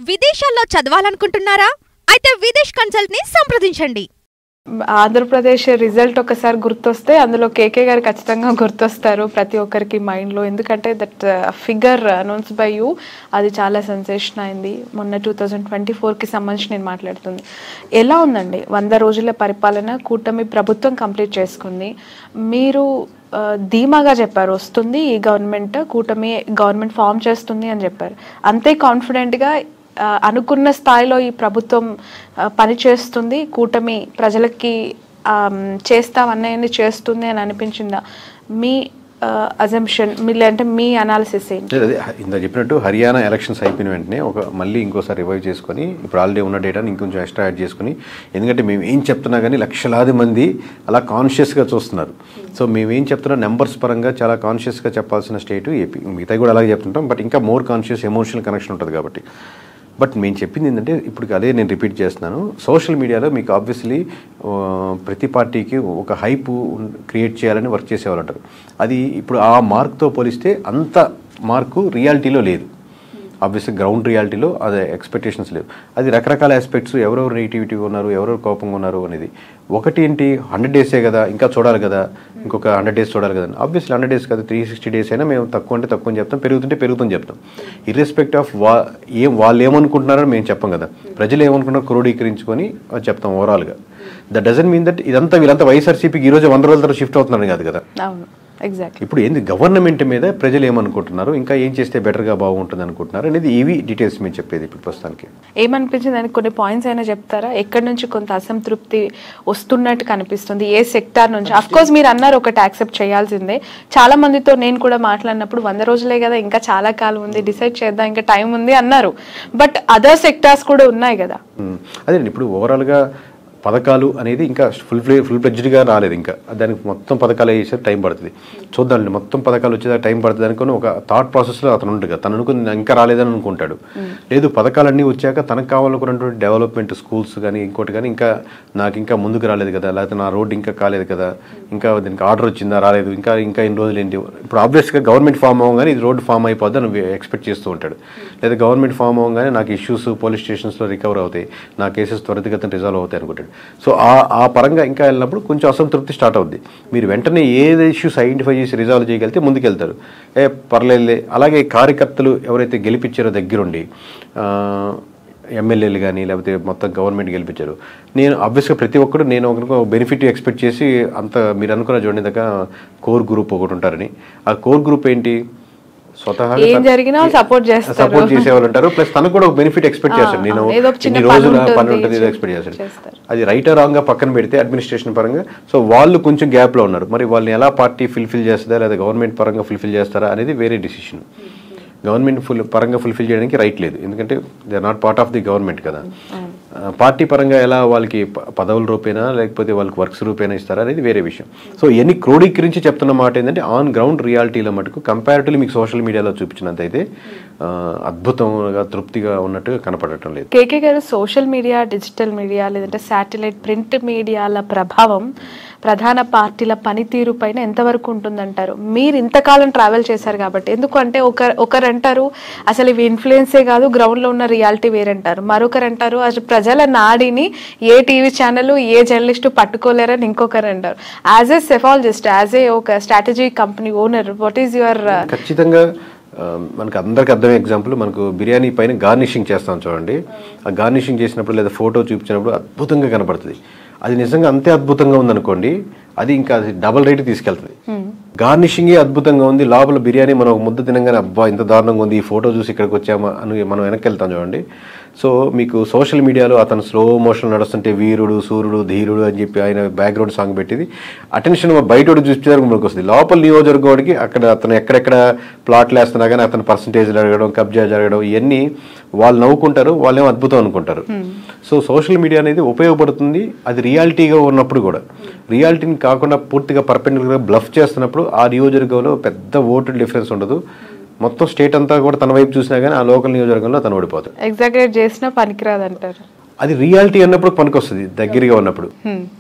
విదేశాల్లో చదవాలనుకుంటున్నారా? అయితే విదేశ్ కన్సల్ట్ ని సంప్రదించండి. ఆంధ్రప్రదేశ్ రిజల్ట్ ఒకసారి గుర్తొస్తే అందులో కేకే గారు ఖచ్చితంగా గుర్తొస్తారు ప్రతి ఒక్కరికి మైండ్లో. ఎందుకంటే that figure announce by you అది చాలా సెన్సేషన్ అయింది. మొన్న 2024కి సంబంధించి నేను మాట్లాడుతుంది. ఎలా ఉందండి 100 రోజుల పరిపాలన? కూటమి ప్రభుత్వం కంప్లీట్ చేసుకుంది. మీరు ధీమాగా చెప్పారు వస్తుంది ఈ గవర్నమెంట్, కూటమి గవర్నమెంట్ ఫామ్ చేస్తుంది అని చెప్పారు. అంతే కాన్ఫిడెంట్గా అనుకున్న స్థాయిలో ఈ ప్రభుత్వం పనిచేస్తుంది, కూటమి ప్రజలకి చేస్తామన్నది చేస్తుంది అని అనిపించిందా? మీ అజంప్షన్ అంటే మీ అనాలిసిస్ ఏంటి? ఇంత చెప్పినట్టు హర్యానా ఎలక్షన్స్ అయిపోయిన వెంటనే మళ్ళీ ఇంకోసారి రివైవ్ చేసుకొని ఇప్పుడు ఆల్రెడీ ఉన్న డేటాని ఇంకొంచెం ఎక్స్ట్రా యాడ్ చేసుకుని, ఎందుకంటే మేము ఏం చెప్తున్నా కానీ లక్షలాది మంది అలా కాన్షియస్గా చూస్తున్నారు. సో మేమేం చెప్తున్నా నెంబర్స్ పరంగా చాలా కాన్షియస్గా చెప్పాల్సిన స్టేటు ఏపీ. మిగతా కూడా అలాగే చెప్తుంటాం, బట్ ఇంకా మోర్ కాన్షియస్ ఎమోషనల్ కనెక్షన్ ఉంటుంది కాబట్టి. బట్ మేము చెప్పింది ఏంటంటే ఇప్పుడు అదే నేను రిపీట్ చేస్తున్నాను. సోషల్ మీడియాలో మీకు ఆబ్వియస్లీ ప్రతి పార్టీకి ఒక హైప్ క్రియేట్ చేయాలని వర్క్ చేసేవాళ్ళు అంటారు. అది ఇప్పుడు ఆ మార్క్తో పోలిస్తే అంత మార్కు రియాలిటీలో లేదు. ఆబ్వియస్లీ గ్రౌండ్ రియాలిటీలో అదే ఎక్స్పెక్టేషన్స్ లేవు. అది రకరకాల ఆస్పెక్ట్స్, ఎవరెవరు నెగిటివిటీగా ఉన్నారు, ఎవరెవరు కోపంగా ఉన్నారు అనేది. ఒకటి ఏంటి, 100 డేసే కదా, ఇంకా చూడాలి కదా, ఇంకొక 100 డేస్ చూడాలి కదా. ఆబ్వియస్లీ 100 డేస్ కదా, 360 డేస్ అయినా మేము తక్కువ అంటే తక్కువ అని చెప్తాం, పెరుగుతుంటే పెరుగుతుందని చెప్తాం. ఇర్రెస్పెక్ట్ ఆఫ్ వాళ్ళు ఏమనుకుంటున్నారని మేము చెప్పం కదా, ప్రజలు ఏమనుకుంటున్నారో క్రోడీకరించుకొని చెప్తాం ఓవరాల్గా. దట్ డజంట్ మీన్ దట్ ఇదంతా వీళ్ళంతా వైఎస్ఆర్సీపీకి ఈరోజు 100 రోజుల తర్వాత షిఫ్ట్ అవుతున్నారు కాదు కదా. ఇప్పుడు ఏంది గవర్నమెంట్ మీద ప్రజలు ఏమనుకుంటున్నారు, ఇంకా ఏం చేస్తే బెటర్గా బాగుంటుంది అనుకుంటున్నారు అనేది ఇవి డీటెయిల్స్ మేము చెప్పేది ఇప్పుడు ప్రస్తుతానికి. ఏమనిపించింది అని కొన్ని పాయింట్స్ అయినా చెప్తారా? ఎక్కడి నుంచి కొంత అసంతృప్తి వస్తున్నట్టు కనిపిస్తుంది, ఏ సెక్టార్ నుంచి? అఫ్ కోర్స్ మీరు అన్నారు ఒకటి యాక్సెప్ట్ చేయాల్సిందే. చాలా మందితో నేను కూడా మాట్లాడినప్పుడు 100 రోజులే కదా, ఇంకా చాలా కాలం ఉంది, డిసైడ్ చేద్దాం, ఇంకా టైం ఉంది అన్నారు. బట్ అదర్ సెక్టార్స్ కూడా ఉన్నాయి కదా. అదే ఇప్పుడు ఓవరాల్గా పథకాలు అనేది ఇంకా ఫుల్ ఫ్లెడ్జ్డ్గా రాలేదు. ఇంకా దానికి మొత్తం పథకాలు వేసేది టైం పడుతుంది. చూద్దాండి, మొత్తం పథకాలు వచ్చేదాకా టైం పడుతుంది అనుకుని ఒక థాట్ ప్రాసెస్లో అతను ఉంటుంది కదా. తను అనుకుని ఇంకా రాలేదని అనుకుంటాడు. లేదు, పథకాలన్నీ వచ్చాక తనకు కావాలనుకున్నటువంటి డెవలప్మెంట్, స్కూల్స్ కానీ ఇంకోటి కానీ ఇంకా నాకు ఇంకా ముందుకు రాలేదు కదా, లేకపోతే నా రోడ్డు ఇంకా కాలేదు కదా, ఇంకా దీనికి ఆర్డర్ వచ్చిందా రాలేదు, ఇంకా ఇన్ని రోజులు ఏంటి. ఇప్పుడు ఆబ్వియస్గా గవర్నమెంట్ ఫామ్ అవ్వగానే ఇది రోడ్డు ఫామ్ అయిపోద్ది అని ఎక్స్పెక్ట్ చేస్తూ ఉంటాడు. లేదా గవర్నమెంట్ ఫామ్ అవ్వగానే నాకు ఇష్యూస్ పోలీస్ స్టేషన్స్లో రికవర్ అవుతాయి, నా కేసెస్ త్వరితగతిన రిజాల్వ్ అవుతాయి అనుకుంటాడు. సో ఆ పరంగా ఇంకా వెళ్ళినప్పుడు కొంచెం అసంతృప్తి స్టార్ట్ అవుద్ది. మీరు వెంటనే ఏది ఇష్యూస్ ఐడెంటిఫై చేసి రిజాల్వ్ చేయగలిగితే ముందుకెళ్తారు. పర్లేదులే. అలాగే కార్యకర్తలు ఎవరైతే గెలిపించారో దగ్గరుండి, ఎమ్మెల్యేలు కానీ లేకపోతే మొత్తం గవర్నమెంట్ గెలిపించారు, నేను ఆబ్వియస్గా ప్రతి ఒక్కరు నేను ఒక బెనిఫిట్ ఎక్స్పెక్ట్ చేసి అంత మీరు అనుకున్న చూడండి దాకా కోర్ గ్రూప్ ఒకటి ఉంటారని. ఆ కోర్ గ్రూప్ ఏంటి, స్వతహాగా సపోర్ట్ చేసేవాళ్ళు ఉంటారు. ప్లస్ తనకు కూడా ఒక బెనిఫిట్ ఎక్స్పెక్ట్ చేస్తాడు. నేను ఇన్ని రోజుల పని ఉంటుంది ఎక్స్పెక్ట్ చేస్తాడు. అది రైట్ రాంగ్ గా పక్కన పెడితే అడ్మినిస్ట్రేషన్ పరంగా సో వాళ్ళు కొంచెం గ్యాప్ లో ఉన్నారు. మరి వాళ్ళని ఎలా పార్టీ ఫుల్ఫిల్ చేస్తుందా లేదా గవర్నమెంట్ పరంగా ఫుల్ఫిల్ చేస్తారా అనేది వేరే డిసిషన్. గవర్నమెంట్ పరంగా ఫుల్ఫిల్ చేయడానికి రైట్ లేదు, ఎందుకంటే they are not part of the government కదా. పార్టీ పరంగా ఎలా వాళ్ళకి పదవుల రూపేనా లేకపోతే వాళ్ళకి వర్క్స్ రూపేనా ఇస్తారా అనేది వేరే విషయం. సో ఇవన్నీ క్రోడీకరించి చెప్తున్న మాట ఏంటంటే ఆన్ గ్రౌండ్ రియాలిటీలో మటుకు కంపారిటివ్లీ మీకు సోషల్ మీడియాలో చూపించినంతైతే అద్భుతంగా తృప్తిగా ఉన్నట్టుగా కనపడటం లేదు. కేకే గారు, సోషల్ మీడియా, డిజిటల్ మీడియా లేదంటే శాటిలైట్ ప్రింట్ మీడియాల ప్రభావం ప్రధాన పార్టీల పనితీరు పైన ఎంతవరకు ఉంటుందంటారు? మీరు ఇంతకాలం ట్రావెల్ చేశారు కాబట్టి. ఎందుకంటే ఒకరు అంటారు అసలు ఇవి ఇన్ఫ్లుయెన్సే కాదు, గ్రౌండ్లో ఉన్న రియాలిటీ వేరంటారు. మరొకరు అంటారు అసలు ప్రజల నాడిని ఏ టీవీ ఛానల్ ఏ జర్నలిస్టు పట్టుకోలేరని ఇంకొకరు అంటారు. As a psephologist, as a ఒక strategy company owner, what is your? ఖచ్చితంగా మనకు అందరికి అర్థమయ్యే ఎగ్జాంపుల్, మనకు బిర్యానీ పైన గార్నిషింగ్ చేస్తాం చూడండి. ఆ గార్నిషింగ్ చేసినప్పుడు లేదా ఫోటో చూపించినప్పుడు అద్భుతంగా కనపడుతుంది. అది నిజంగా అంతే అద్భుతంగా ఉందనుకోండి, అది ఇంకా అది డబల్ రేట్ తీసుకెళ్తుంది. గార్నిషింగే అద్భుతంగా ఉంది, లోపల బిర్యానీ మనం ఒక ముద్ద తినగానే అబ్బా ఇంత దారుణంగా ఉంది, ఈ ఫోటో చూసి ఇక్కడికి వచ్చామా అని మనం వెనక్కి వెళ్తాం చూడండి. సో మీకు సోషల్ మీడియాలో అతను స్లో మోషన్ నడుస్తుంటే వీరుడు సూర్యుడు ధీరుడు అని చెప్పి ఆయన బ్యాక్గ్రౌండ్ సాంగ్ పెట్టింది అటెన్షన్ బయట చూపించడానికి మనకు వస్తుంది. లోపల నియోజకవర్గానికి అక్కడ అతను ఎక్కడెక్కడ ప్లాట్లు వేస్తున్నా కానీ అతను పర్సంటేజ్ జరగడం, కబ్జా జరగడం, ఇవన్నీ వాళ్ళు నవ్వుకుంటారు, వాళ్ళేమో అద్భుతం అనుకుంటారు. సో సోషల్ మీడియా అనేది ఉపయోగపడుతుంది, అది రియాలిటీగా ఉన్నప్పుడు కూడా. రియాలిటీని కాకుండా పూర్తిగా పర్పెండిక్యులర్గా బ్లఫ్ చేస్తున్నప్పుడు ఆ నియోజకవర్గంలో పెద్ద ఓటు డిఫరెన్స్ ఉండదు. మొత్తం స్టేట్ అంతా కూడా తన వైపు చూసినా కానీ ఆ లోకల్ నియోజకవర్గంలో తను ఓడిపోతాడు. ఎగ్జాగరేట్ చేసినా పనికిరాదు అంటారు. అది రియాలిటీ అన్నప్పుడు పనికొస్తుంది దగ్గరగా ఉన్నప్పుడు.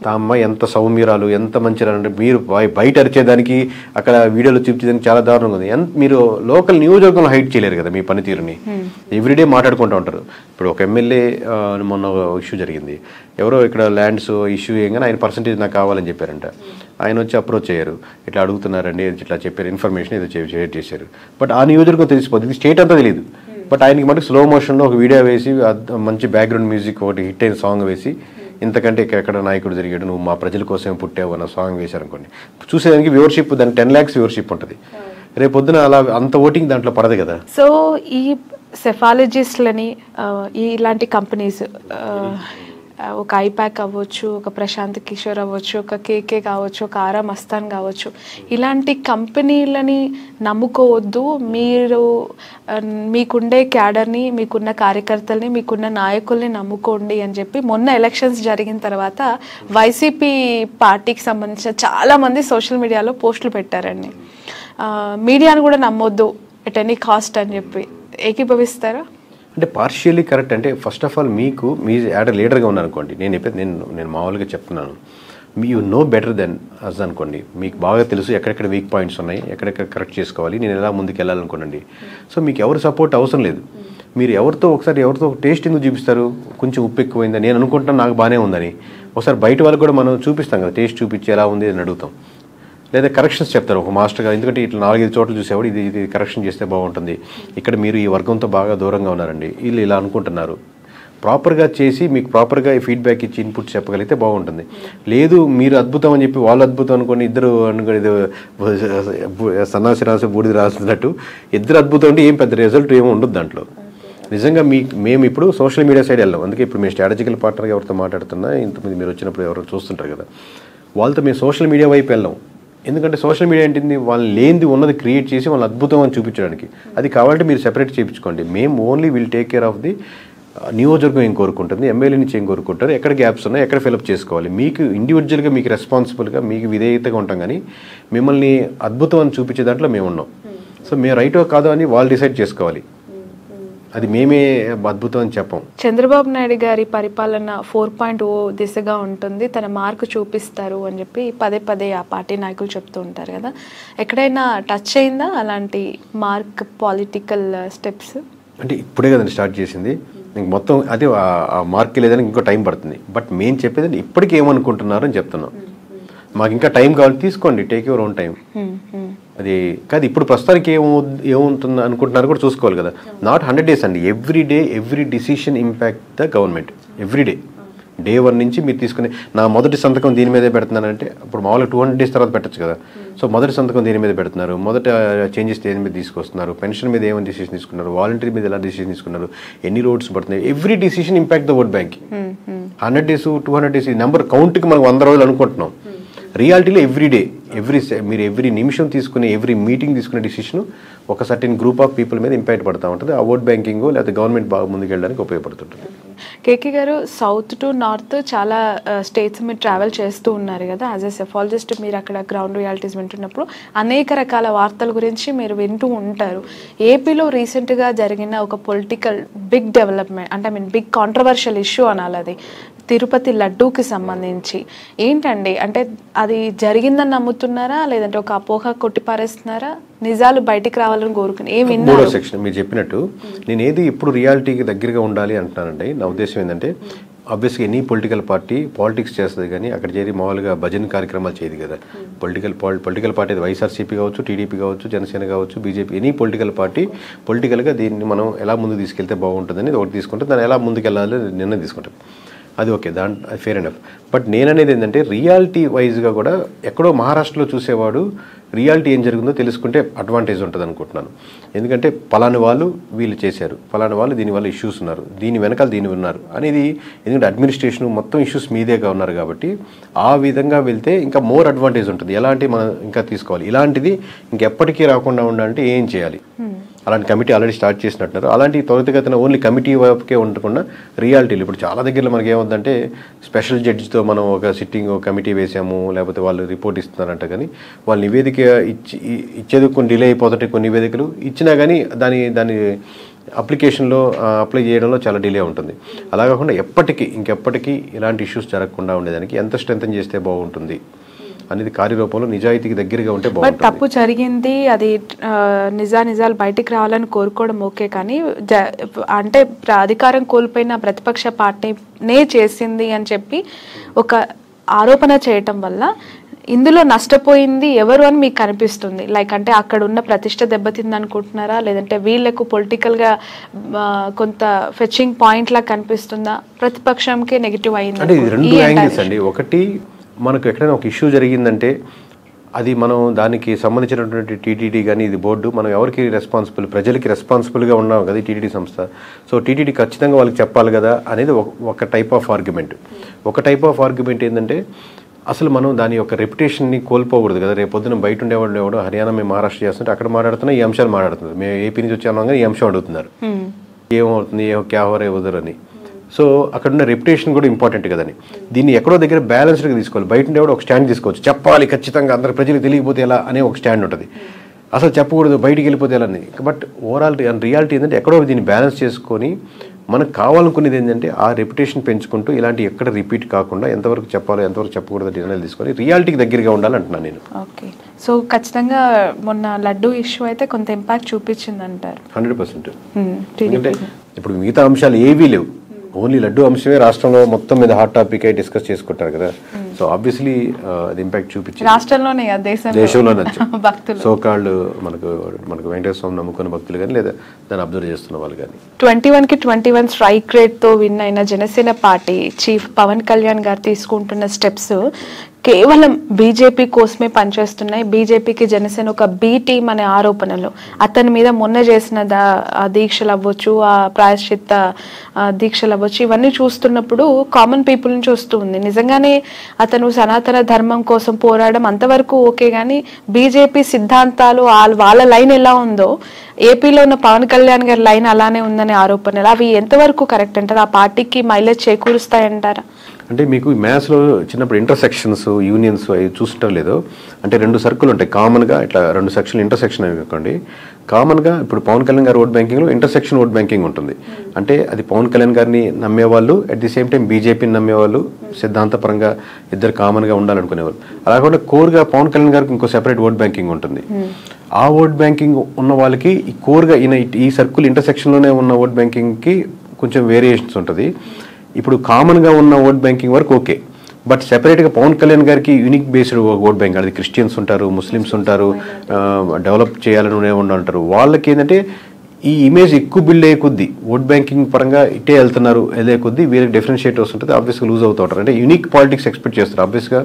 ఆ అమ్మాయి ఎంత సౌమ్యరాలు, ఎంత మంచిరాలు అంటే మీరు బయట అరిచేదానికి అక్కడ వీడియోలో చూపించేదానికి చాలా దారుణంగా ఉంది. మీరు లోకల్ నియోజకవర్గంలో హైట్ చేయలేరు కదా మీ పనితీరుని. ఎవ్రీడే మాట్లాడుకుంటూ ఉంటారు. ఇప్పుడు ఒక ఎమ్మెల్యే మొన్న ఇష్యూ జరిగింది, ఎవరో ఇక్కడ ల్యాండ్స్ ఇష్యూ చేయగానే ఆయన పర్సంటేజ్ నాకు కావాలని చెప్పారంట. ఆయన వచ్చి అప్రోచ్ అయ్యారు, ఇట్లా అడుగుతున్నారండి, ఇట్లా చెప్పారు, ఇన్ఫర్మేషన్ ఏదో షేర్ చేశారు. బట్ ఆ నియోజకవర్గం తెలిసిపోతుంది, స్టేట్ అంతా తెలియదు. బట్ ఆయనకి మనకి స్లో మోషన్లో ఒక వీడియో వేసి మంచి బ్యాక్గ్రౌండ్ మ్యూజిక్ ఒకటి హిట్ అయిన సాంగ్ వేసి, ఇంతకంటే ఎక్కడ నాయకుడు జరిగాడు, నువ్వు మా ప్రజల కోసమే పుట్టావు అన్న సాంగ్ వేశారనుకోండి, చూసేదానికి వ్యూవర్షిప్ దాని 10 lakhs వ్యూవర్షిప్ ఉంటుంది. రేపు పొద్దున అలా అంత ఓటింగ్ దాంట్లో పడదు కదా. సో ఈ సెఫాలజిస్ట్లని ఇలాంటి కంపెనీస్, ఒక ఐపాక్ అవ్వచ్చు, ఒక ప్రశాంత్ కిషోర్ అవ్వచ్చు, ఒక కేకే కావచ్చు, ఒక ఆరా మస్తాన్ కావచ్చు, ఇలాంటి కంపెనీలని నమ్ముకోవద్దు. మీరు మీకుండే క్యాడర్ని, మీకున్న కార్యకర్తల్ని, మీకున్న నాయకుల్ని నమ్ముకోండి అని చెప్పి మొన్న ఎలక్షన్స్ జరిగిన తర్వాత వైసీపీ పార్టీకి సంబంధించిన చాలామంది సోషల్ మీడియాలో పోస్టులు పెట్టారండి. మీడియాను కూడా నమ్మొద్దు ఎట్ ఎనీ కాస్ట్ అని చెప్పి. ఏకీభవిస్తారా? అంటే పార్షియల్లీ కరెక్ట్. అంటే ఫస్ట్ ఆఫ్ ఆల్ మీకు మీ యాడ్ లీడర్గా ఉన్నారనుకోండి, నేను మామూలుగా చెప్తున్నాను, you know better than us అనుకోండి. మీకు బాగా తెలుసు ఎక్కడెక్కడ వీక్ పాయింట్స్ ఉన్నాయి, ఎక్కడెక్కడ కరెక్ట్ చేసుకోవాలి, నేను ఎలా ముందుకు వెళ్ళాలనుకోండి. సో మీకు ఎవరు సపోర్ట్ అవసరం లేదు. మీరు ఎవరితో టేస్ట్ ఎందుకు చూపిస్తారు, కొంచెం ఉప్పు ఎక్కువైందని నేను అనుకుంటాను, నాకు బాగానే ఉందని. ఒకసారి బయట వాళ్ళకి కూడా మనం చూపిస్తాం కదా, టేస్ట్ చూపించి ఎలా ఉంది అని అడుగుతాం. లేదా కరెక్షన్స్ చెప్తారు ఒక మాస్టర్గా, ఎందుకంటే ఇట్లా 4-5 చోట్ల చూసేవాడు ఇది కరెక్షన్ చేస్తే బాగుంటుంది, ఇక్కడ మీరు ఈ వర్గంతో బాగా దూరంగా ఉన్నారండి, వీళ్ళు ఇలా అనుకుంటున్నారు. ప్రాపర్గా చేసి మీకు ప్రాపర్గా ఫీడ్బ్యాక్ ఇచ్చి ఇన్పుట్స్ చెప్పగలిగితే బాగుంటుంది. లేదు మీరు అద్భుతం అని చెప్పి వాళ్ళు అద్భుతం అనుకోని ఇద్దరు ఇది సన్నాసి రాసి బూడిది రాసినట్టు ఇద్దరు అద్భుతం అంటే ఏం పెద్ద రిజల్ట్ ఏమో ఉండదు దాంట్లో. నిజంగా మేము ఇప్పుడు సోషల్ మీడియా సైడ్ వెళ్ళాం. అందుకే ఇప్పుడు మేము స్ట్రాటజికల్ పార్ట్నర్గా ఎవరితో మాట్లాడుతున్నా, ఇంతమంది మీరు వచ్చినప్పుడు ఎవరు చూస్తుంటారు కదా, వాళ్ళతో మేము సోషల్ మీడియా వైపు వెళ్ళాం. ఎందుకంటే సోషల్ మీడియా ఏంటింది, వాళ్ళు లేనిది ఉన్నది క్రియేట్ చేసి వాళ్ళు అద్భుతం అని చూపించడానికి. అది కావాలంటే మీరు సెపరేట్ చేయించుకోండి. మేము only will take care of the నియోజకవర్గం ఏం కోరుకుంటుంది, ఎమ్మెల్యే నుంచి ఏం కోరుకుంటారు, ఎక్కడ గ్యాప్స్ ఉన్నాయి, ఎక్కడ ఫిలప్ చేసుకోవాలి. మీకు ఇండివిజువల్గా మీకు రెస్పాన్సిబుల్గా మీకు విధేయతగా ఉంటాం, కానీ మిమ్మల్ని అద్భుతం అని చూపించే దాంట్లో మేము ఉన్నాం. సో మేము రైటో కాదో అని వాళ్ళు డిసైడ్ చేసుకోవాలి. అది మేమే అద్భుతం అని చెప్పం. చంద్రబాబు నాయుడు గారి పరిపాలన 4.0 దిశగా ఉంటుంది, తన మార్కు చూపిస్తారు అని చెప్పి పదే ఆ పార్టీ నాయకులు చెప్తూ ఉంటారు కదా. ఎక్కడైనా టచ్ అయిందా అలాంటి మార్క్ పొలిటికల్ స్టెప్స్? అంటే ఇప్పుడే కదండి స్టార్ట్ చేసింది, ఇంక మొత్తం అదే ఆ మార్క్ లేదని ఇంకో టైం పడుతుంది. బట్ మేము చెప్పేది ఇప్పటికీ ఏమనుకుంటున్నారు అని చెప్తున్నాం. మాకు ఇంకా టైం కావాలి, తీసుకోండి, టేక్ యువర్ ఓన్ టైం. అది కాదు ఇప్పుడు ప్రస్తుతానికి ఏముంటుంది అనుకుంటున్నారు కూడా చూసుకోవాలి కదా. నాట్ 100 days అండి, every decision impact the government. Everyday day 1 నుంచి మీరు తీసుకునే నా మొదటి సంతకం దీని మీదే పెడుతున్నానంటే, ఇప్పుడు మామూలుగా 200 days తర్వాత పెట్టచ్చు కదా. సో మొదటి సంతకం దీని మీద పెడుతున్నారు, మొదట చేంజెస్ దేని మీద తీసుకొస్తున్నారు, పెన్షన్ మీద ఏమైనా డిసిషన్ తీసుకున్నారు, వాలంటరీ మీద ఎలా డిసిషన్ తీసుకున్నారు, ఎన్ని రోడ్స్ పడుతున్నాయి, every decision impact the vote banking. 100 days 200 days ఈ నెంబర్ కౌంట్కి మనం 100 రోజులు అనుకుంటున్నాం. రియాలిటీలో మీరు ఎవ్రీ నిమిషం తీసుకునే ఎవ్రీ మీటింగ్ తీసుకునే డిసిషన్ ఒక సర్టెన్ గ్రూప్ ఆఫ్ పీపుల్ మీద ఇంపాక్ట్ పడుతూ ఉంటుంది. ఆ ఓట్ బ్యాంకింగ్ లేదా గవర్నమెంట్ బాగా ముందుకెళ్ళడానికి ఉపయోగపడుతుంటుంది. కేకే గారు, సౌత్ టు నార్త్ చాలా స్టేట్స్ మీరు ట్రావెల్ చేస్తూ ఉన్నారు కదా. యాజ్ ఎ సెఫాలజిస్ట్ మీరు అక్కడ గ్రౌండ్ రియాలిటీస్ వింటున్నప్పుడు అనేక రకాల వార్తల గురించి మీరు వింటూ ఉంటారు. ఏపీలో రీసెంట్గా జరిగిన ఒక పొలిటికల్ బిగ్ డెవలప్మెంట్, అంటే బిగ్ కాంట్రవర్షియల్ ఇష్యూ అనాలి, అది తిరుపతి లడ్డూకి సంబంధించి. ఏంటండి, అంటే అది జరిగిందని నమ్ముతున్నారా, లేదంటే ఒక అపోహ కొట్టిపారేస్తున్నారా, నిజాలు బయటికి రావాలని కోరుకుని ఏమి? మూడో సెక్షన్ మీరు చెప్పినట్టు నేను ఏది ఇప్పుడు రియాలిటీకి దగ్గరగా ఉండాలి అంటున్నానండి. నా ఉద్దేశం ఏంటంటే, ఆబ్వియస్గా ఎనీ పొలిటికల్ పార్టీ పాలిటిక్స్ చేస్తుంది, కానీ అక్కడ చేరి మామూలుగా భజన కార్యక్రమాలు చేయదు కదా. పొలిటికల్ పార్టీ వైఎస్ఆర్సీపీ కావచ్చు, టీడీపీ కావచ్చు, జనసేన కావచ్చు, బీజేపీ, ఎనీ పొలిటికల్ పార్టీ పొలిటికల్గా దీన్ని మనం ఎలా ముందుకు తీసుకెళ్తే బాగుంటుందని ఒకటి తీసుకుంటే దాన్ని ఎలా ముందుకు వెళ్ళాలి నిర్ణయం తీసుకుంటాం. అది ఓకే, అది ఫేర్ ఎనఫ్. బట్ నేననేది ఏంటంటే, రియాలిటీ వైజ్గా కూడా ఎక్కడో మహారాష్ట్రలో చూసేవాడు రియాలిటీ ఏం జరిగిందో తెలుసుకుంటే అడ్వాంటేజ్ ఉంటుంది అనుకుంటున్నాను. ఎందుకంటే పలాని వాళ్ళు వీళ్ళు చేశారు, పలాని వాళ్ళు దీనివల్ల ఇష్యూస్ ఉన్నారు, దీని వెనకాల దీని ఉన్నారు అనేది. ఎందుకంటే అడ్మినిస్ట్రేషన్ మొత్తం ఇష్యూస్ మీదేగా ఉన్నారు కాబట్టి ఆ విధంగా వెళ్తే ఇంకా మోర్ అడ్వాంటేజ్ ఉంటుంది. ఎలాంటి మనం ఇంకా తీసుకోవాలి, ఇలాంటిది ఇంకెప్పటికీ రాకుండా ఉండాలంటే ఏం చేయాలి. అలాంటి కమిటీ ఆల్రెడీ స్టార్ట్ చేసినట్టున్నారు. అలాంటి త్వరితగతిన ఓన్లీ కమిటీ వైపుకే ఉండకుండా రియాలిటీలు ఇప్పుడు చాలా దగ్గరలో మనకి ఏమవుతుందంటే, స్పెషల్ జడ్జితో మనం ఒక సిట్టింగ్ కమిటీ వేసాము, లేకపోతే వాళ్ళు రిపోర్ట్ ఇస్తున్నారంట, కానీ వాళ్ళు నివేదిక ఇచ్చేది కొన్ని డిలే అయిపోతుంటే, కొన్ని నివేదికలు ఇచ్చినా కానీ దాని అప్లికేషన్లో అప్లై చేయడంలో చాలా డిలే ఉంటుంది. అలా కాకుండా ఇంకెప్పటికీ ఇలాంటి ఇష్యూస్ జరగకుండా ఉండేదానికి ఎంత స్ట్రెంథెన్ చేస్తే బాగుంటుంది అనేది కార్యరూపంలో నిజాయితీకి దగ్గరగా ఉంటే బాగుంటుంది. తప్పు జరిగింది, అది నిజాలు బయటికి రావాలని కోరుకోవడం ఓకే, కానీ అంటే అధికారం కోల్పోయిన ప్రతిపక్ష పార్టీనే చేసింది అని చెప్పి ఒక ఆరోపణ చేయటం వల్ల ఇందులో నష్టపోయింది ఎవరు అని మీకు కనిపిస్తుంది? లైక్ అంటే అక్కడ ఉన్న ప్రతిష్ట దెబ్బతింది అనుకుంటున్నారా, లేదంటే వీళ్ళకు పొలిటికల్గా కొంత ఫెచింగ్ పాయింట్ లా కనిపిస్తుందా, ప్రతిపక్షంకే నెగిటివ్ అయింది? అంటే ఇది రెండు యాంగిల్స్ అండి. ఒకటి, మనకు ఎక్కడైనా ఒక ఇష్యూ జరిగిందంటే అది మనం దానికి సంబంధించినటువంటి టీటీడీ కానీ ఇది బోర్డు మనం ఎవరికి రెస్పాన్సిబుల్, ప్రజలకి రెస్పాన్సిబుల్గా ఉన్నాం కదా ఈ టీటీడీ సంస్థ. సో టీటీడీ ఖచ్చితంగా వాళ్ళకి చెప్పాలి కదా అనేది ఒక టైప్ ఆఫ్ ఆర్గ్యుమెంట్. ఒక టైప్ ఆఫ్ ఆర్గ్యుమెంట్ ఏంటంటే అసలు మనం దాని యొక్క రెప్యుటేషన్ని కోల్పోకూడదు కదా. రేపు పొద్దున బయట ఉండేవాళ్ళు ఎవడో హర్యానా మేము మహారాష్ట్ర చేస్తుంటే అక్కడ మాట్లాడుతున్నా ఈ అంశాలు మాట్లాడుతున్నారు, మేము ఏపీ నుంచి వచ్చాము కానీ ఈ అంశం అడుగుతున్నారు, ఏమవుతుంది క్యా హో రే ఉదర్ అని. సో అక్కడ ఉన్న రెప్యుటేషన్ కూడా ఇంపార్టెంట్ కదని దీన్ని ఎక్కడో దగ్గర బ్యాలెన్స్డ్గా తీసుకోవాలి. బయట ఉండేవాడు ఒక స్టాండ్ తీసుకోవచ్చు, చెప్పాలి ఖచ్చితంగా అందరు ప్రజలకు తెలియకపోతే ఎలా అనే ఒక స్టాండ్ ఉంటుంది, అసలు చెప్పకూడదు బయటికి వెళ్ళిపోతే ఎలా అని. బట్ ఓవరాల్ రియాలిటీ ఏంటంటే ఎక్కడో దీన్ని బ్యాలెన్స్ చేసుకొని మనకు కావాలనుకునేది ఏంటంటే ఆ రెప్యుటేషన్ పెంచుకుంటూ ఇలాంటి ఎక్కడ రిపీట్ కాకుండా ఎంతవరకు చెప్పాలో ఎంతవరకు చెప్పకూడదు నిర్ణయాలు తీసుకొని రియాలిటీకి దగ్గరగా ఉండాలంటున్నాను నేను. ఓకే, సో ఖచ్చితంగా మొన్న లడ్డూ ఇష్యూ అయితే కొంత ఇంపాక్ట్ చూపించింది అంటారు? 100%. ఎందుకంటే ఇప్పుడు మిగతా అంశాలు ఏవీ లేవు, ఓన్లీ లడ్డు అంశమే రాష్ట్రంలో మొత్తం మీద హాట్ టాపిక్ అయి డిస్కస్ చేసుకుంటారు కదా. సో ఆబ్వియస్లీ అది ఇంపాక్ట్ చూపించింది రాష్ట్రంలోనే, దేశంలో భక్తులు, సో కాళ్ళు మనకు వెంకటేశ్వర స్వామి నమ్ముకున్న భక్తులు కానీ లేదా దాన్ని అబ్జర్వ్ చేస్తున్న వాళ్ళు కానీ. 21 స్ట్రైక్ రేట్ తో విన్ అయిన జనసేన పార్టీ చీఫ్ పవన్ కళ్యాణ్ గారు తీసుకుంటున్న స్టెప్స్ కేవలం బీజేపీ కోసమే పనిచేస్తున్నాయి, బీజేపీకి జనసేన ఒక బి టీం అనే ఆరోపణలు అతని మీద మొన్న చేసిన దీక్షలు అవ్వచ్చు, ఆ ప్రాయశ్చిత్త దీక్షలు అవ్వచ్చు, ఇవన్నీ చూస్తున్నప్పుడు కామన్ పీపుల్ నుంచి వస్తూ ఉంది. నిజంగానే అతను సనాతన ధర్మం కోసం పోరాడడం అంతవరకు ఓకే, కానీ బీజేపీ సిద్ధాంతాలు వాళ్ళ లైన్ ఎలా ఉందో ఏపీలో ఉన్న పవన్ కళ్యాణ్ గారి లైన్ అలానే ఉందనే ఆరోపణలు అవి ఎంతవరకు కరెక్ట్ అంటారు? ఆ పార్టీకి మైలేజ్ చేకూరుస్తాయంటారా? అంటే మీకు మ్యాథ్స్లో చిన్నప్పుడు ఇంటర్సెక్షన్స్ యూనియన్స్ అవి చూస్తుంటారు లేదో, అంటే 2 సర్కిల్ ఉంటాయి కామన్గా, ఇట్లా 2 సెక్షన్లు ఇంటర్సెక్షన్ అనుకోండి. కామన్గా ఇప్పుడు పవన్ కళ్యాణ్ గారి ఓట్ బ్యాంకింగ్లో ఇంటర్సెక్షన్ ఓట్ బ్యాంకింగ్ ఉంటుంది. అంటే అది పవన్ కళ్యాణ్ గారిని నమ్మేవాళ్ళు, అట్ ది సేమ్ టైం బీజేపీని నమ్మేవాళ్ళు, సిద్ధాంతపరంగా ఇద్దరు కామన్గా ఉండాలనుకునేవాళ్ళు. అలా కాకుండా కోర్గా పవన్ కళ్యాణ్ గారికి ఇంకో సెపరేట్ ఓట్ బ్యాంకింగ్ ఉంటుంది. ఆ ఓట్ బ్యాంకింగ్ ఉన్న వాళ్ళకి ఈ కోర్గా ఈ సర్కిల్ ఇంటర్సెక్షన్లోనే ఉన్న ఓట్ బ్యాంకింగ్కి కొంచెం వేరియేషన్స్ ఉంటుంది. ఇప్పుడు కామన్గా ఉన్న ఓట్ బ్యాంకింగ్ వరకు ఓకే, బట్ సెపరేట్గా పవన్ కళ్యాణ్ గారికి యూనిక్ బేస్డ్ ఓట్ బ్యాంక్, అది క్రిస్టియన్స్ ఉంటారు, ముస్లిమ్స్ ఉంటారు, డెవలప్ చేయాలని ఉంటారు. వాళ్ళకి ఏంటంటే ఈ ఇమేజ్ ఎక్కువ బిల్డ్ అయ్యే కొద్దీ ఓట్ బ్యాంకింగ్ పరంగా ఇట్టే వెళ్తున్నారు వెళ్ళే కొద్దీ వీరికి డిఫరెన్షియేట్ వస్తుంటుంది, ఆబ్వియస్గా లూజ్ అవుతూ ఉంటారు. అంటే యూనిక్ పాలిటిక్స్ ఎక్స్పెక్ట్ చేస్తారు. ఆబ్వియస్గా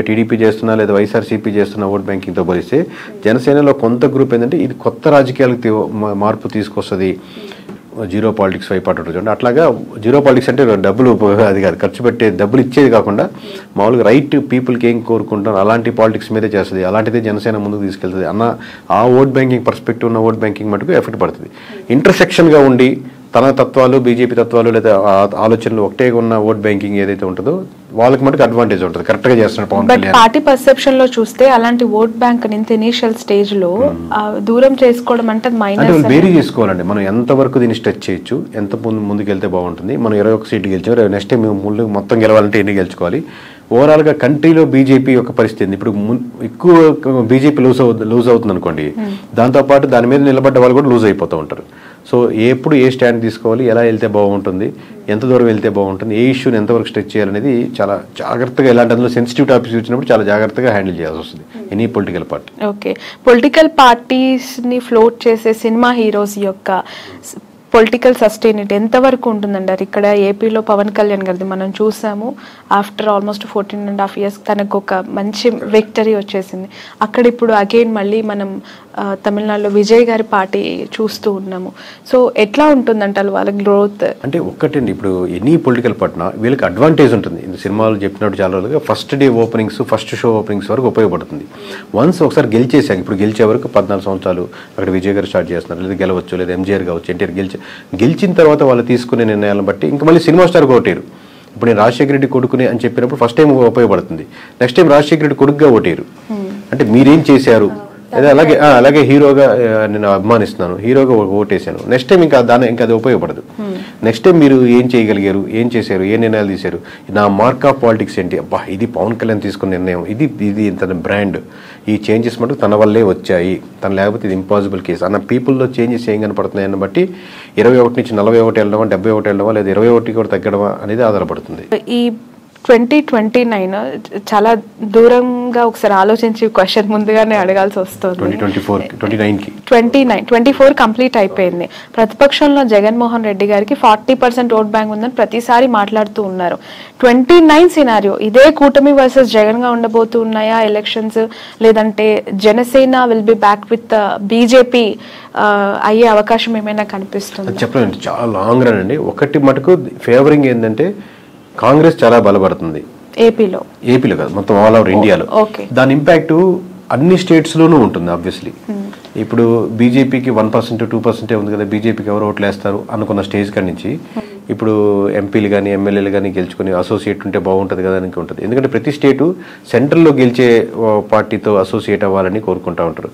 టీడీపీ చేస్తున్నా లేదా వైఎస్ఆర్సీపీ చేస్తున్న ఓట్ బ్యాంకింగ్తో పోలిస్తే జనసేనలో కొంత గ్రూప్ ఏంటంటే ఇది కొత్త రాజకీయాలకు మార్పు తీసుకొస్తుంది, జీరో పాలిటిక్స్ వైపు అటు చూడండి. అట్లాగా జీరో పాలిటిక్స్ అంటే డబ్బులు అది కాదు, ఖర్చు పెట్టే డబ్బులు ఇచ్చేది కాకుండా మామూలుగా రైట్ పీపుల్కి ఏం కోరుకుంటారు అలాంటి పాలిటిక్స్ మీదే చేస్తుంది. అలాంటిదే జనసేన ముందుకు తీసుకెళ్తుంది అన్న ఆ ఓట్ బ్యాంకింగ్ పర్స్పెక్టివ్ ఉన్న ఓట్ బ్యాంకింగ్ మటుకు ఎఫెక్ట్ పడుతుంది. ఇంటర్సెక్షన్గా ఉండి తన తత్వాలు బీజేపీ తత్వాలు లేదా ఆలోచనలు ఒకటే ఉన్న ఓట్ బ్యాంకింగ్ ఏదైతే ఉంటుందో వాళ్ళకి మటుకు అడ్వాంటేజ్ ఉంటుంది, కరెక్ట్గా చేస్తున్నారు పవన్ కళ్యాణ్. పార్టీ పర్సెప్షన్ లో చూస్తే అలాంటి ఓట్ బ్యాంక్ ఇంత ఇనిషియల్ స్టేజ్ లో దూరం చేసుకోవడం అంటే వేరీ చేసుకోవాలండి. మనం ఎంతవరకు దీన్ని స్ట్రెచ్ చేయొచ్చు, ఎంత ముందుకు వెళ్తే బాగుంటుంది. మనం 21 సీట్లు గెలిచాం, నెక్స్ట్ టైం ముందు మొత్తం గెలవాలంటే ఎన్ని గెలుచుకోవాలి. ఓవరాల్గా కంట్రీలో బీజేపీ యొక్క పరిస్థితి ఇప్పుడు ఎక్కువ బీజేపీ లూజ్ అవుతుంది అనుకోండి, దాంతోపాటు దాని మీద నిలబడ్డ వాళ్ళు కూడా లూజ్ అయిపోతూ ఉంటారు. సో ఎప్పుడు ఏ స్టాండ్ తీసుకోవాలి, ఎలా వెళ్తే బాగుంటుంది, ఎంత దూరం వెళ్తే బాగుంటుంది, ఏ ఇష్యూని ఎంతవరకు స్ట్రెచ్ చేయాలనేది చాలా జాగ్రత్తగా, ఇలాంటి అందులో సెన్సిటివ్ టాపిక్స్ వచ్చినప్పుడు చాలా జాగ్రత్తగా హ్యాండిల్ చేయాల్సి వస్తుంది any political party. Okay, political పార్టీస్ని ఫ్లోట్ చేసే సినిమా హీరోస్ యొక్క పొలిటికల్ సస్టైనిటీ ఎంతవరకు ఉంటుందంటారు? ఇక్కడ ఏపీలో పవన్ కళ్యాణ్ గారిది మనం చూసాము, ఆఫ్టర్ ఆల్మోస్ట్ 14.5 years తనకు ఒక మంచి విక్టరీ వచ్చేసింది. అక్కడ ఇప్పుడు అగైన్ మళ్ళీ మనం తమిళనాడులో విజయ్ గారి పార్టీ చూస్తూ ఉన్నాము. సో ఎట్లా ఉంటుందంటారు వాళ్ళ గ్రోత్? అంటే ఒక్కటండి, ఇప్పుడు ఎనీ పొలిటికల్ పార్టీ వీళ్ళకి అడ్వాంటేజ్ ఉంటుంది. ఇంత సినిమాలు చెప్పినట్టు చాలా రోజులుగా first day openings, first show openings వరకు ఉపయోగపడుతుంది. వన్స్ ఒకసారి గెలిచేసాక, ఇప్పుడు గెలిచే వరకు 14 సంవత్సరాలు అక్కడ విజయ్ గారు స్టార్ట్ చేస్తున్నారు, లేదా గెలవచ్చు, లేదా ఎంజీఆర్ కావచ్చు, ఎన్టీఆర్ గెలిచిన తర్వాత వాళ్ళు తీసుకునే నిర్ణయాలను బట్టి ఇంకా మళ్ళీ సినిమా స్టార్ ఓటేరు. ఇప్పుడు నేను రాజశేఖర రెడ్డి కొడుకుని అని చెప్పినప్పుడు ఫస్ట్ టైం ఉపయోగపడుతుంది, నెక్స్ట్ టైం రాజశేఖర రెడ్డి కొడుకుగా ఓటేరు. అంటే మీరేం చేశారు, అదే అలాగే హీరోగా నేను అభిమానిస్తున్నాను, హీరోగా ఓటేసాను, నెక్స్ట్ టైం ఇంకా అది ఉపయోగపడదు. నెక్స్ట్ టైం మీరు ఏం చేయగలిగారు, ఏం చేశారు, ఏ నిర్ణయాలు తీశారు, నా మార్క్ ఆఫ్ పాలిటిక్స్ ఏంటి, అబ్బా ఇది పవన్ కళ్యాణ్ తీసుకున్న నిర్ణయం, ఇది తన బ్రాండ్, ఈ చేంజెస్ మటుకు తన వల్లే వచ్చాయి, తను లేకపోతే ఇది ఇంపాసిబుల్ కేసు అన్న పీపుల్లో చేంజెస్ ఏం కనపడుతున్నాయని బట్టి 21 నుంచి 41 వెళ్ళడమా, 71 వెళ్ళడమా, లేదా 21 కూడా తగ్గడమా అనేది ఆధారపడుతుంది. ఈ 2029 చాలా దూరంగా ఒకసారి ఆలోచించి క్వశ్చన్ ముందుగానే అడగాల్సి వస్తుంది. 24 కంప్లీట్ అయిపోయింది. ప్రతిపక్షంలో జగన్మోహన్ రెడ్డి గారికి 40% ఓట్ బ్యాంక్ ఉందని ప్రతిసారి మాట్లాడుతూ ఉన్నారు. 29 సినారియో ఇదే కూటమి వర్సెస్ జగన్ గా ఉండబోతూ ఉన్నాయా ఎలక్షన్స్, లేదంటే Janasena will be back with BJP అయ్యే అవకాశం ఏమైనా కనిపిస్తుంది? చెప్పండి, చాలా లాంగ్ రన్ అండి. ఒకటి మటుకు ఫేవరింగ్ ఏంటంటే కాంగ్రెస్ చాలా బలపడుతుంది ఏపీలో కాదు, మొత్తం ఆల్ ఓవర్ ఇండియాలో. దాని ఇంపాక్ట్ అన్ని స్టేట్స్ లోనూ ఉంటుంది. ఆబ్వియస్లీ ఇప్పుడు బీజేపీకి 1% 2% ఉంది కదా, బీజేపీకి ఎవరు ఓట్లు వేస్తారు అనుకున్న స్టేజ్ కాడి నుంచి ఇప్పుడు ఎంపీలు కానీ ఎమ్మెల్యేలు కానీ గెలుచుకుని అసోసియేట్ ఉంటే బాగుంటుంది కదా అని ఉంటుంది. ఎందుకంటే ప్రతి స్టేటు సెంట్రల్లో గెలిచే పార్టీతో అసోసియేట్ అవ్వాలని కోరుకుంటా ఉంటారు.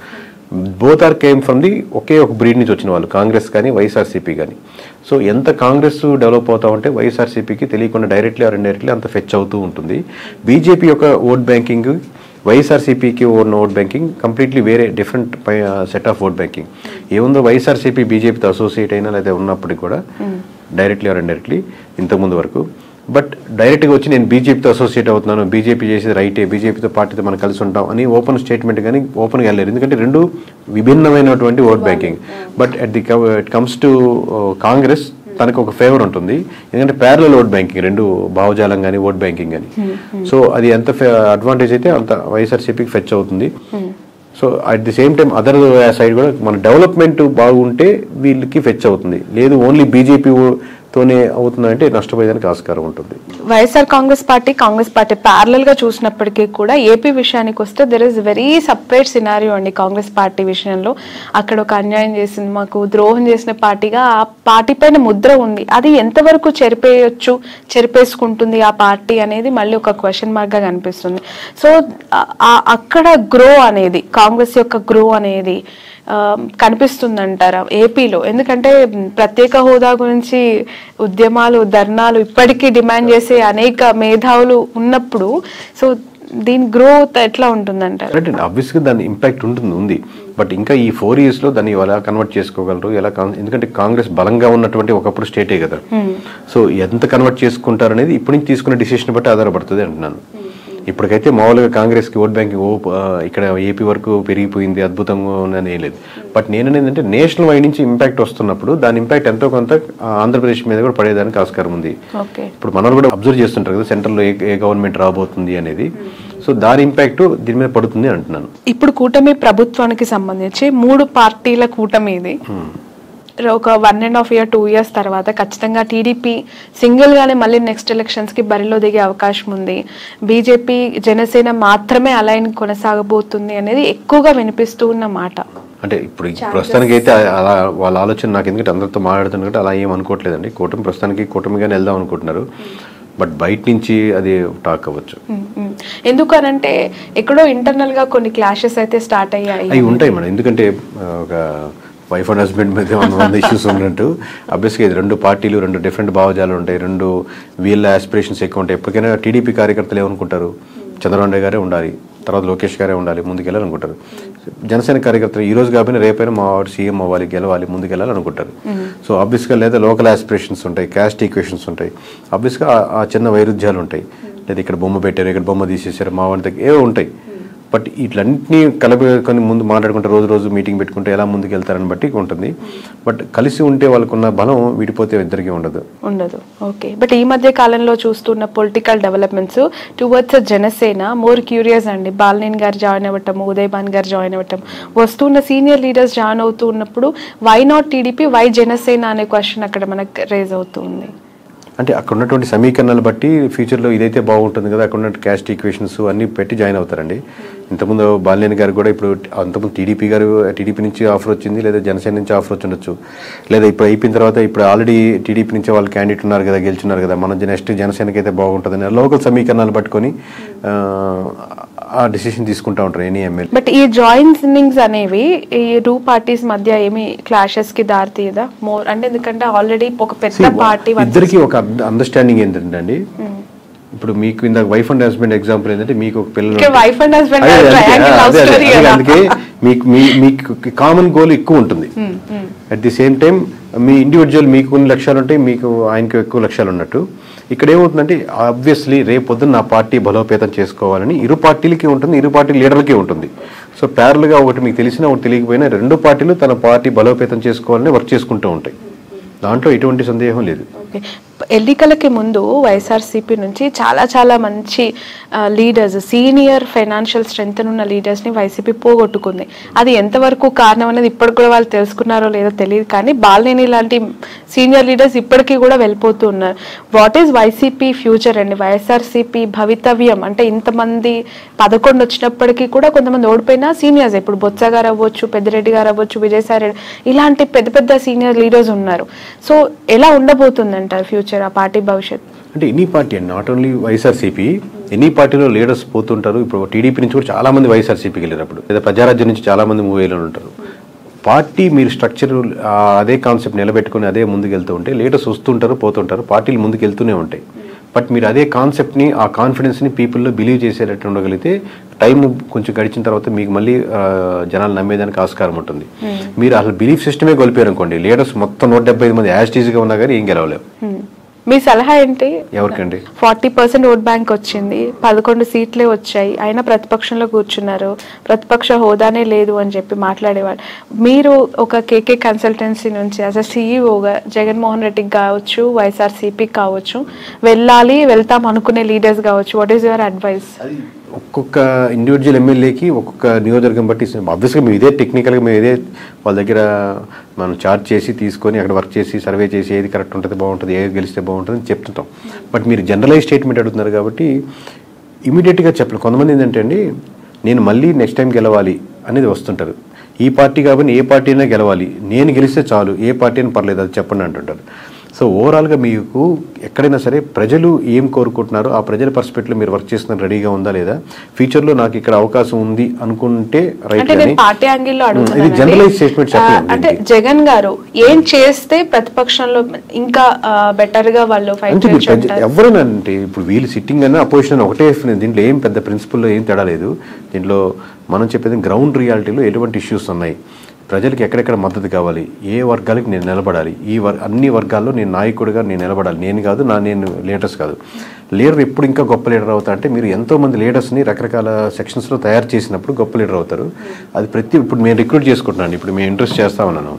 Both are came from the ఒకే ఒక బ్రీడ్ నుంచి వచ్చిన వాళ్ళు, కాంగ్రెస్ కానీ వైఎస్ఆర్సీపీ కానీ. సో ఎంత కాంగ్రెస్ డెవలప్ అవుతా ఉంటే వైఎస్ఆర్సీపీకి తెలియకుండా డైరెక్ట్లీ ఆర్ ఇండైరెక్ట్లీ అంత ఫెచ్ అవుతూ ఉంటుంది. బీజేపీ యొక్క ఓట్ బ్యాంకింగ్, వైఎస్ఆర్సీపీకి ఉన్న ఓట్ బ్యాంకింగ్ కంప్లీట్లీ వేరే different set of vote banking. ఏముందో వైఎస్ఆర్సీపీ బీజేపీతో అసోసియేట్ అయినా లేదా ఉన్నప్పటికీ కూడా డైరెక్ట్లీ ఆర్ ఇండైరెక్ట్లీ ఇంతకుముందు వరకు. బట్ డైరెక్ట్గా వచ్చి నేను బీజేపీతో అసోసియేట్ అవుతున్నాను, బీజేపీ చేసేది రైటే, బీజేపీతో పార్టీతో మనం కలిసి ఉంటాం అని ఓపెన్ స్టేట్మెంట్ కానీ ఓపెన్గా వెళ్ళారు. ఎందుకంటే రెండు విభిన్నమైనటువంటి vote banking. But it comes to Congress తనకు ఒక ఫేవర్ ఉంటుంది, ఎందుకంటే ప్యారలల్ ఓట్ బ్యాంకింగ్, రెండు భావజాలం కానీ ఓట్ బ్యాంకింగ్ కానీ. సో అది ఎంత అడ్వాంటేజ్ అయితే అంత వైఎస్ఆర్సీపీకి ఫెచ్ అవుతుంది. So at the same time other side కూడా మన డెవలప్మెంట్ బాగుంటే వీళ్ళకి ఫెచ్ అవుతుంది. లేదు ఓన్లీ బీజేపీ తోనే అవుతుందంటే నష్టపోయేదానికి ఆస్కారం ఉంటుంది. వైఎస్ఆర్ కాంగ్రెస్ పార్టీ ప్యారలల్ గా చూసినప్పటికీ కూడా ఏపీ విషయానికి వస్తే there is very separate scenario అండి. కాంగ్రెస్ పార్టీ విషయంలో అక్కడ ఒక అన్యాయం చేసింది, మాకు ద్రోహం చేసిన పార్టీగా ఆ పార్టీ పైన ముద్ర ఉంది. అది ఎంతవరకు చెరిపేసుకుంటుంది ఆ పార్టీ అనేది మళ్ళీ ఒక క్వశ్చన్ మార్క్ గా కనిపిస్తుంది. సో అక్కడ గ్రో అనేది, కాంగ్రెస్ యొక్క గ్రో అనేది కనిపిస్తుందంటారా ఏపీలో? ఎందుకంటే ప్రత్యేక హోదా గురించి ఉద్యమాలు, ధర్నాలు ఇప్పటికీ డిమాండ్ చేసే అనేక మేధావులు ఉన్నప్పుడు సో దీని గ్రోత్ ఎట్లా ఉంటుందంటారు? ఆబ్వియస్గా దాని ఇంపాక్ట్ ఉంది. బట్ ఇంకా ఈ 4 years లో దాన్ని ఎలా కన్వర్ట్ చేసుకోగలరు, ఎందుకంటే కాంగ్రెస్ బలంగా ఉన్నటువంటి ఒకప్పుడు స్టేటే కదా. సో ఎంత కన్వర్ట్ చేసుకుంటారు అనేది ఇప్పటి నుంచి తీసుకునే డిసిషన్ బట్టి ఆధారపడుతుంది అంటున్నాను. ఇప్పటికైతే మామూలుగా కాంగ్రెస్కి ఓట్ బ్యాంకింగ్ ఇక్కడ ఏపీ వరకు పెరిగిపోయింది, అద్భుతంగా ఉందని ఏం లేదు. బట్ నేనేంటంటే నేషనల్ వైడ్ నుంచి ఇంపాక్ట్ వస్తున్నప్పుడు దాని ఇంపాక్ట్ ఎంతో కొంత ఆంధ్రప్రదేశ్ మీద కూడా పడేదానికి ఆస్కారం ఉంది. ఇప్పుడు మనం కూడా అబ్జర్వ్ చేస్తుంటారు కదా సెంట్రల్లో ఏ గవర్నమెంట్ రాబోతుంది అనేది. సో దాని ఇంపాక్ట్ దీని మీద పడుతుంది అంటున్నాను. ఇప్పుడు కూటమి ప్రభుత్వానికి సంబంధించి 3 పార్టీల కూటమి ఇది. ఒక 1.5 year 2 years తర్వాత ఖచ్చితంగా టీడీపీ సింగిల్ గానే మళ్ళీ నెక్స్ట్ ఎలక్షన్స్ కి బరిలో దిగే అవకాశం ఉంది. బీజేపీ జనసేన మాత్రమే అలైన్ కొనసాగబోతుంది అనేది ఎక్కువగా వినిపిస్తూ ఉన్న మాట. అంటే ఇప్పుడు ప్రస్తుతానికి అయితే అలా వాళ్ళ ఆలోచన నాకు, ఎందుకంటే అందరితో మాట్లాడుతున్నట్టు అలా ఏం అనుకోవట్లేదండి. కూటమి ప్రస్తుతానికిగానే వెళ్దాం అనుకుంటున్నారు. బట్ బయట నుంచి అది టాక్ అవ్వచ్చు. ఎందుకనంటే ఎక్కడో ఇంటర్నల్ గా కొన్ని క్లాషెస్ అయితే స్టార్ట్ అయ్యాయి. అవి ఉంటాయి మేడం, ఎందుకంటే ఒక వైఫ్ అండ్ హస్బెండ్ మీద 100 ఇష్యూస్ ఉన్నట్టు అబ్వియస్గా ఇది 2 పార్టీలు, 2 డిఫరెంట్ భావజాలు ఉంటాయి, 2 వీళ్ళ ఆస్పిరేషన్స్ ఎక్కువ ఉంటాయి. ఎప్పటికైనా టీడీపీ కార్యకర్తలు ఏమనుకుంటారు, చంద్రబాబు నాయుడు గారే ఉండాలి, తర్వాత లోకేష్ గారే ఉండాలి, ముందుకెళ్ళాలనుకుంటారు. జనసేన కార్యకర్తలు ఈ రోజు కాబట్టి రేపైనా మా వాడు సీఎం అవ్వాలి, గెలవాలి, ముందుకెళ్ళాలనుకుంటారు. సో ఆబ్వియస్గా లేదా లోకల్ ఆస్పిరేషన్స్ ఉంటాయి, క్యాస్ట్ ఈక్వేషన్స్ ఉంటాయి, ఆబ్వియస్గా ఆ చిన్న వైరుధ్యాలు ఉంటాయి. లేదా ఇక్కడ బొమ్మ పెట్టారు, ఇక్కడ బొమ్మ తీసేసారు, మా వాడి దగ్గర ఏవో ఉంటాయి. బట్ ఇట్లన్నింటినీ కలుపుకొని ముందు మాట్లాడుకుంటే రోజు మీటింగ్ పెట్టుకుంటే ఎలా ముందుకు వెళ్తారని బట్టి ఉంటుంది. బట్ కలిసి ఉంటే వాళ్ళకున్న బలం విడిపోతే ఇద్దరికి ఉండదు. ఓకే. బట్ ఈ మధ్య కాలంలో చూస్తున్న political developments towards Janasena more curious అండి. బాలినేని గారు జాయిన్ అవ్వటం, ఉదయ్ భాన్ గారు జాయిన్ అవ్వటం, వస్తున్న సీనియర్ లీడర్స్ జాయిన్ అవుతూ ఉన్నప్పుడు why not TDP, why Janasena అనే క్వశ్చన్ అక్కడ మనకు రేజ్ అవుతుంది. అంటే అక్కడ ఉన్నటువంటి సమీకరణాలు బట్టి ఫ్యూచర్లో ఇదైతే బాగుంటుంది కదా, అక్కడ ఉన్న క్యాస్ట్ ఈక్వేషన్స్ అన్నీ పెట్టి జాయిన్ అవుతారండి. ఇంతకుముందు బాలినేని గారు కూడా ఇప్పుడు అంతకుముందు టీడీపీ నుంచి ఆఫర్ వచ్చింది, లేదా జనసేన నుంచి ఆఫర్ వచ్చి ఉండొచ్చు, లేదా ఇప్పుడు అయిపోయిన తర్వాత ఇప్పుడు ఆల్రెడీ టీడీపీ నుంచి వాళ్ళు క్యాండిడేట్ ఉన్నారు కదా, గెలుచున్నారు కదా, మనం నెక్స్ట్ జనసేనకి అయితే బాగుంటుందని లోకల్ సమీకరణాలు పట్టుకొని ఆ డెసిషన్ తీసుకుంటా ఉంటారు ఎనీ ఎమ్మెల్యే. బట్ ఈ జాయినింగ్స్ అనేవి ఈ టూ పార్టీస్ మధ్య ఏమి క్లాషెస్ కి దారి తీయదా మోర్ అంటే ఎందుకంటే ఆల్రెడీ ఒక పెద్ద పార్టీ ఇద్దరికి ఒక అండర్స్టాండింగ్ ఏంటంటే అండి, ఇప్పుడు మీకు ఇందాక వైఫ్ అండ్ హస్బెండ్ ఎగ్జాంపుల్ ఏంటంటే మీకు ఒక పిల్లలు వైఫ్ అండ్ హస్బెండ్ మీకు కామన్ గోల్ ఎక్కువ ఉంటుంది. At the same time me individual మీకు కొన్ని లక్ష్యాలు ఉంటాయి, మీకు ఆయనకు ఎక్కువ లక్ష్యాలు ఉన్నట్టు. ఇక్కడ ఏమవుతుందంటే ఆబ్వియస్లీ రేపు పొద్దున్న నా పార్టీ బలోపేతం చేసుకోవాలని ఇరు పార్టీలకి ఉంటుంది, ఇరు పార్టీ లీడర్లకి ఉంటుంది. సో ప్యారల్గా ఒకటి మీకు తెలిసినా ఒకటి తెలియకపోయినా రెండు పార్టీలు తన పార్టీ బలోపేతం చేసుకోవాలని వర్క్ చేసుకుంటూ ఉంటాయి. దాంట్లో ఎటువంటి సందేహం లేదు. ఎన్నికలకి ముందు వైఎస్ఆర్సీపీ నుంచి చాలా మంచి లీడర్స్, సీనియర్ ఫైనాన్షియల్ స్ట్రెంగ్త్ ఉన్న లీడర్స్ని వైసీపీ పోగొట్టుకుంది. అది ఎంతవరకు కారణం అనేది ఇప్పటికి కూడా వాళ్ళు తెలుసుకున్నారో లేదో తెలియదు, కానీ బాలినేని లాంటి సీనియర్ లీడర్స్ ఇప్పటికీ కూడా వెళ్ళిపోతూ ఉన్నారు. వాట్ ఈజ్ వైసీపీ ఫ్యూచర్ అండి, వైఎస్ఆర్సీపీ భవితవ్యం? అంటే ఇంతమంది 11 వచ్చినప్పటికీ కూడా కొంతమంది ఓడిపోయినా సీనియర్స్, ఇప్పుడు బొత్స గారు అవ్వచ్చు, పెద్దిరెడ్డి గారు అవ్వచ్చు, విజయసాయి రెడ్డి, ఇలాంటి పెద్ద సీనియర్ లీడర్స్ ఉన్నారు. సో ఎలా ఉండబోతుందంటారు ఫ్యూచర్, ఆ పార్టీ భవిష్యత్? అంటే ఎనీ పార్టీ అండి, నాట్ ఓన్లీ వైఎస్ఆర్సీపీ, ఎనీ పార్టీలో లీడర్స్ పోతుంటారు. ఇప్పుడు టీడీపీ నుంచి కూడా చాలా మంది వైఎస్ఆర్సీపీకి వెళ్ళినప్పుడు, లేదా ప్రజారాజ్యం నుంచి చాలా మంది మూవ్ అయ్యేలో ఉంటారు. పార్టీ మీరు స్ట్రక్చర్ అదే కాన్సెప్ట్ నిలబెట్టుకుని అదే ముందుకు వెళ్తూ ఉంటే లీడర్స్ వస్తుంటారు, పోతుంటారు, పార్టీలు ముందుకు వెళ్తూనే ఉంటాయి. బట్ మీరు అదే కాన్సెప్ట్ని, ఆ కాన్ఫిడెన్స్ని పీపుల్లో బిలీవ్ చేసేటట్టు ఉండగలిగితే టైం కొంచెం గడిచిన తర్వాత మీకు మళ్ళీ జనాలు నమ్మేదానికి ఆస్కారం ఉంటుంది. మీరు అసలు బిలీఫ్ సిస్టమే కోల్పోయారు అనుకోండి, లీడర్స్ మొత్తం 175 మంది యాస్టీజ్గా ఉన్నా కానీ ఏం గెలవలేవు. మీ సలహా ఏంటి? ఎవరికండి? 40% ఓట్ బ్యాంక్ వచ్చింది, 11 సీట్లే వచ్చాయి, అయినా ప్రతిపక్షంలో కూర్చున్నారు, ప్రతిపక్ష హోదానే లేదు అని చెప్పి మాట్లాడేవాళ్ళు. మీరు ఒక కేకే కన్సల్టెన్సీ నుంచి యాజ్ అ సీఈఓగా జగన్మోహన్ రెడ్డికి కావచ్చు, వైఎస్ఆర్సీపీకి కావచ్చు, వెళ్తాం అనుకునే లీడర్స్ కావచ్చు, వాట్ ఈస్ యువర్ అడ్వైస్? ఒక్కొక్క ఇండివిజువల్ ఎమ్మెల్యేకి ఒక్కొక్క నియోజకవర్గం బట్టి ఆబ్వియస్గా మేము ఇదే టెక్నికల్గా మేము ఇదే వాళ్ళ దగ్గర మనం చార్జ్ చేసి తీసుకొని అక్కడ వర్క్ చేసి సర్వే చేసి ఏది కరెక్ట్ ఉంటుంది, బాగుంటుంది, ఏది గెలిస్తే బాగుంటుంది అని చెప్తుంటాం. బట్ మీరు జనరలైజ్ స్టేట్మెంట్ అడుగుతున్నారు కాబట్టి ఇమీడియట్గా చెప్పలేదు. కొంతమంది ఏంటంటే అండి, నేను మళ్ళీ నెక్స్ట్ టైం గెలవాలి అనేది వస్తుంటారు. ఈ పార్టీ కాబట్టి ఏ పార్టీ అయినా గెలవాలి, నేను గెలిస్తే చాలు, ఏ పార్టీ అయినా పర్లేదు అది చెప్పండి అంటుంటారు. సో ఓవరాల్గా మీకు ఎక్కడైనా సరే ప్రజలు ఏం కోరుకుంటున్నారో ఆ ప్రజల పర్స్పెక్టివ్లో మీరు వర్క్ చేస్తున్న రెడీగా ఉందా లేదా, ఫ్యూచర్లో నాకు ఇక్కడ అవకాశం ఉంది అనుకుంటే రైట్. పార్టీ యాంగిల్లో ఇది జనరలైజ్ స్టేట్మెంట్ చెప్పండి. అంటే జగన్ గారు ఏం చేస్తే ప్రతిపక్షంలో ఇంకా బెటర్ గా వాళ్ళు ఫైట్ చేయొచ్చు? ఎవరైనా అంటే ఇప్పుడు వీళ్ళు సిట్టింగ్ అన్న అపోజిషన్ ఒకటే, దీంట్లో ఏం పెద్ద ప్రిన్సిపల్లో ఏం తేడా లేదు. దీంట్లో మనం చెప్పేది గ్రౌండ్ రియాలిటీలో ఎటువంటి ఇష్యూస్ ఉన్నాయి, ప్రజలకు ఎక్కడెక్కడ మద్దతు కావాలి, ఏ వర్గాలకి నేను నిలబడాలి, అన్ని వర్గాల్లో నేను నాయకుడిగా నేను నిలబడాలి. నేను కాదు, నేను లీడర్స్ కాదు. లీడర్ ఎప్పుడు ఇంకా గొప్ప లీడర్ అవుతా అంటే మీరు ఎంతోమంది లీడర్స్ని రకరకాల సెక్షన్స్లో తయారు చేసినప్పుడు గొప్ప లీడర్ అవుతారు. అది ఇప్పుడు నేను రిక్రూట్ చేసుకుంటున్నాను, ఇప్పుడు మేము ఇంట్రెస్ట్ చేస్తా ఉన్నాను.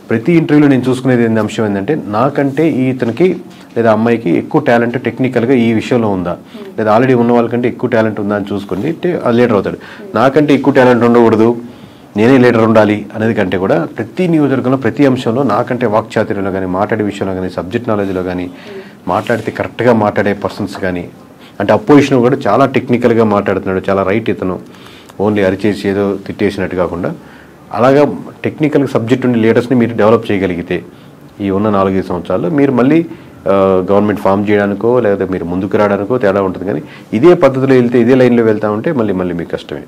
ప్రతి ఇంటర్వ్యూలో నేను చూసుకునేది అంశం ఏంటంటే నాకంటే ఇతనికి లేదా అమ్మాయికి ఎక్కువ టాలెంట్ టెక్నికల్గా ఈ విషయంలో ఉందా, లేదా ఆల్రెడీ ఉన్న వాళ్ళకంటే ఎక్కువ టాలెంట్ ఉందా అని చూసుకుని లీడర్ అవుతాడు. నాకంటే ఎక్కువ టాలెంట్ ఉండకూడదు, నేనే లీడర్ ఉండాలి అనేది కంటే కూడా ప్రతి నియోజకవర్గంలో ప్రతి అంశంలో నాకంటే వాక్చాతుర్యంలో కానీ, మాట్లాడే విషయంలో కానీ, సబ్జెక్ట్ నాలెడ్జ్లో కానీ, మాట్లాడితే కరెక్ట్గా మాట్లాడే పర్సన్స్ కానీ, అంటే అపోజిషన్ కూడా చాలా టెక్నికల్గా మాట్లాడుతున్నాడు, చాలా రైట్ ఇతను, ఓన్లీ అరిచేసి ఏదో తిట్టేసినట్టు కాకుండా అలాగా టెక్నికల్ సబ్జెక్ట్ ఉండే లీడర్స్ని మీరు డెవలప్ చేయగలిగితే ఈ ఉన్న 4-5 సంవత్సరాల్లో మీరు మళ్ళీ గవర్నమెంట్ ఫామ్ చేయడానికో లేదా మీరు ముందుకు రావడానికో తేడా ఉంటుంది. కానీ ఇదే పద్ధతిలో వెళ్తే, ఇదే లైన్లో వెళ్తా ఉంటే మళ్ళీ మీకు కష్టమే.